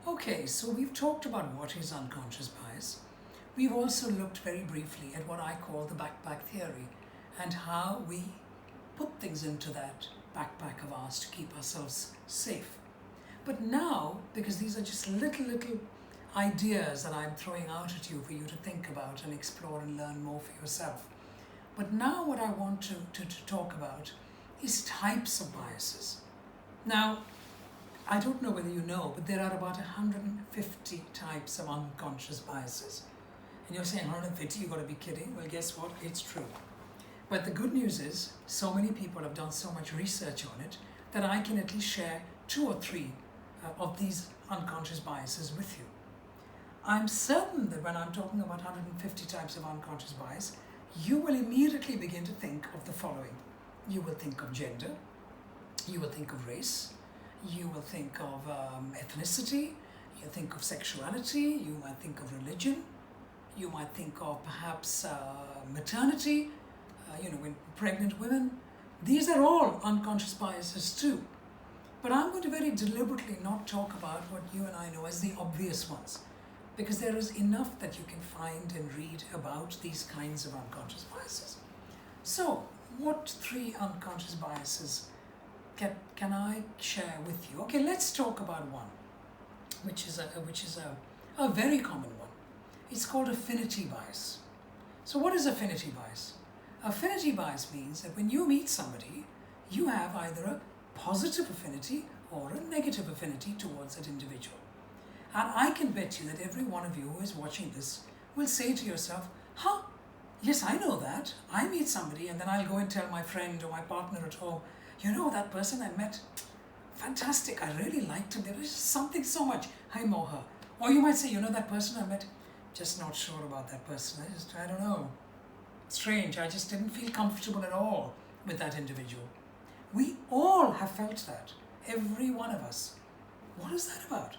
Okay, so we've talked about what is unconscious bias. We've also looked very briefly at what I call the backpack theory and how we put things into that backpack of ours to keep ourselves safe. But now, because these are just little ideas that I'm throwing out at you for you to think about and explore and learn more for yourself. But now what I want to talk about is types of biases. Now, I don't know whether you know, but there are about 150 types of unconscious biases. And you're saying 150, you've got to be kidding. Well, guess what? It's true. But the good news is, so many people have done so much research on it that I can at least share 2 or 3 of these unconscious biases with you. I'm certain that when I'm talking about 150 types of unconscious bias, you will immediately begin to think of the following. You will think of gender, you will think of race, you will think of ethnicity, you think of sexuality, you might think of religion, you might think of perhaps maternity, when pregnant women. These are all unconscious biases too. But I'm going to very deliberately not talk about what you and I know as the obvious ones, because there is enough that you can find and read about these kinds of unconscious biases. So, what 3 unconscious biases can I share with you? Okay, let's talk about one, which is a very common one. It's called affinity bias. So what is affinity bias? Affinity bias means that when you meet somebody, you have either a positive affinity or a negative affinity towards that individual. And I can bet you that every one of you who is watching this will say to yourself, yes, I know that. I meet somebody and then I'll go and tell my friend or my partner at home, that person I met, fantastic, I really liked him. There was something so much, him or her. Or you might say, that person I met, just not sure about that person. I don't know. Strange, I just didn't feel comfortable at all with that individual. We all have felt that, every one of us. What is that about?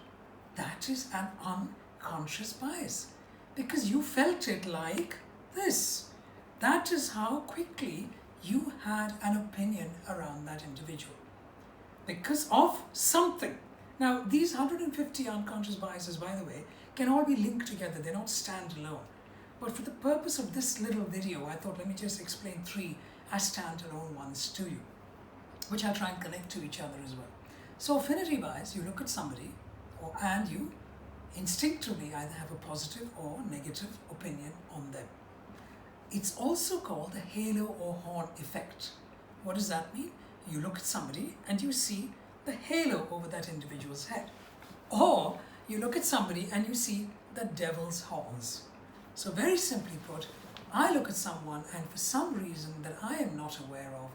That is an unconscious bias, because you felt it like this. That is how quickly you had an opinion around that individual because of something. Now, these 150 unconscious biases, by the way, can all be linked together. They don't standalone. But for the purpose of this little video, I thought let me just explain 3 as standalone ones to you, which I'll try and connect to each other as well. So affinity bias, you look at somebody and you instinctively either have a positive or negative opinion on them. It's also called the halo or horn effect. What does that mean? You look at somebody and you see the halo over that individual's head. Or you look at somebody and you see the devil's horns. So very simply put, I look at someone and for some reason that I am not aware of,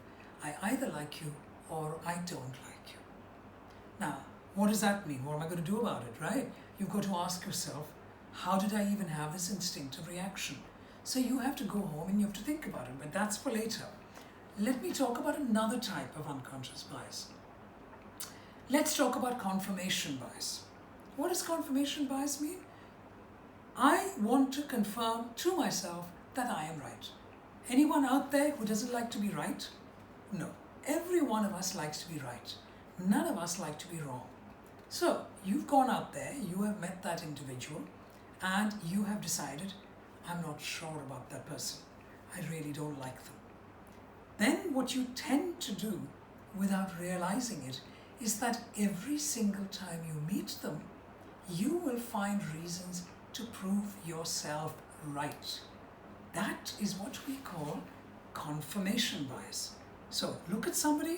I either like you or I don't like you. Now, what does that mean? What am I going to do about it, right? You've got to ask yourself, how did I even have this instinctive reaction? So you have to go home and you have to think about it, but that's for later. Let me talk about another type of unconscious bias. Let's talk about confirmation bias. What does confirmation bias mean? I want to confirm to myself that I am right. Anyone out there who doesn't like to be right? No. Every one of us likes to be right. None of us like to be wrong. So you've gone out there, you have met that individual, and you have decided, I'm not sure about that person. I really don't like them. Then what you tend to do without realizing it is that every single time you meet them, you will find reasons to prove yourself right. That is what we call confirmation bias. So look at somebody,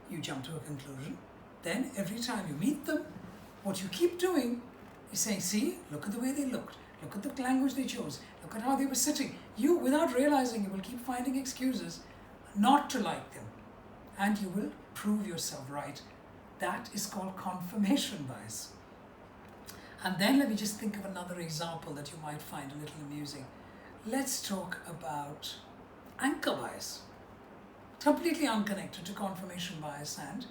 you jump to a conclusion. Then every time you meet them, what you keep doing is saying, see, look at the way they looked. Look at the language they chose. Look at how they were sitting. You, without realizing, you will keep finding excuses not to like them. And you will prove yourself right. That is called confirmation bias. And then let me just think of another example that you might find a little amusing. Let's talk about anchor bias. Completely unconnected to confirmation bias and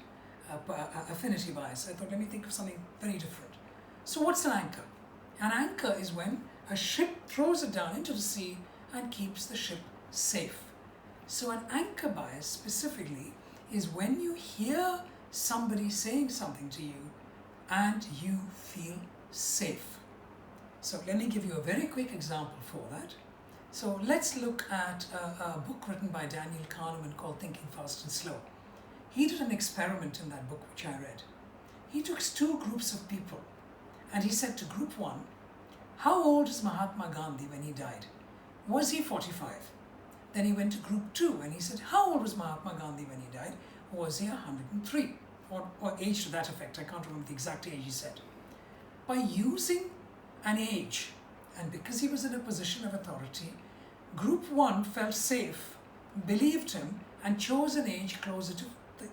affinity bias. I thought, let me think of something very different. So what's an anchor? An anchor is when a ship throws it down into the sea and keeps the ship safe. So an anchor bias specifically is when you hear somebody saying something to you and you feel safe. So let me give you a very quick example for that. So let's look at a book written by Daniel Kahneman called Thinking Fast and Slow. He did an experiment in that book which I read. He took two groups of people and he said to group one, how old is Mahatma Gandhi when he died? Was he 45? Then he went to group two and he said, how old was Mahatma Gandhi when he died? Was he 103? Or age to that effect, I can't remember the exact age he said. By using an age, and because he was in a position of authority, group one felt safe, believed him, and chose an age closer to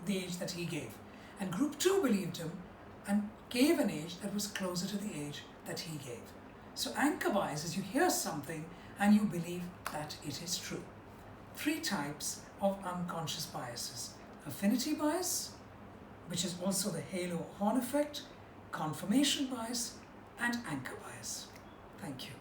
the age that he gave. And group two believed him and gave an age that was closer to the age that he gave. So anchor bias is you hear something and you believe that it is true. 3 types of unconscious biases: affinity bias, which is also the halo horn effect, confirmation bias, and anchor bias. Thank you.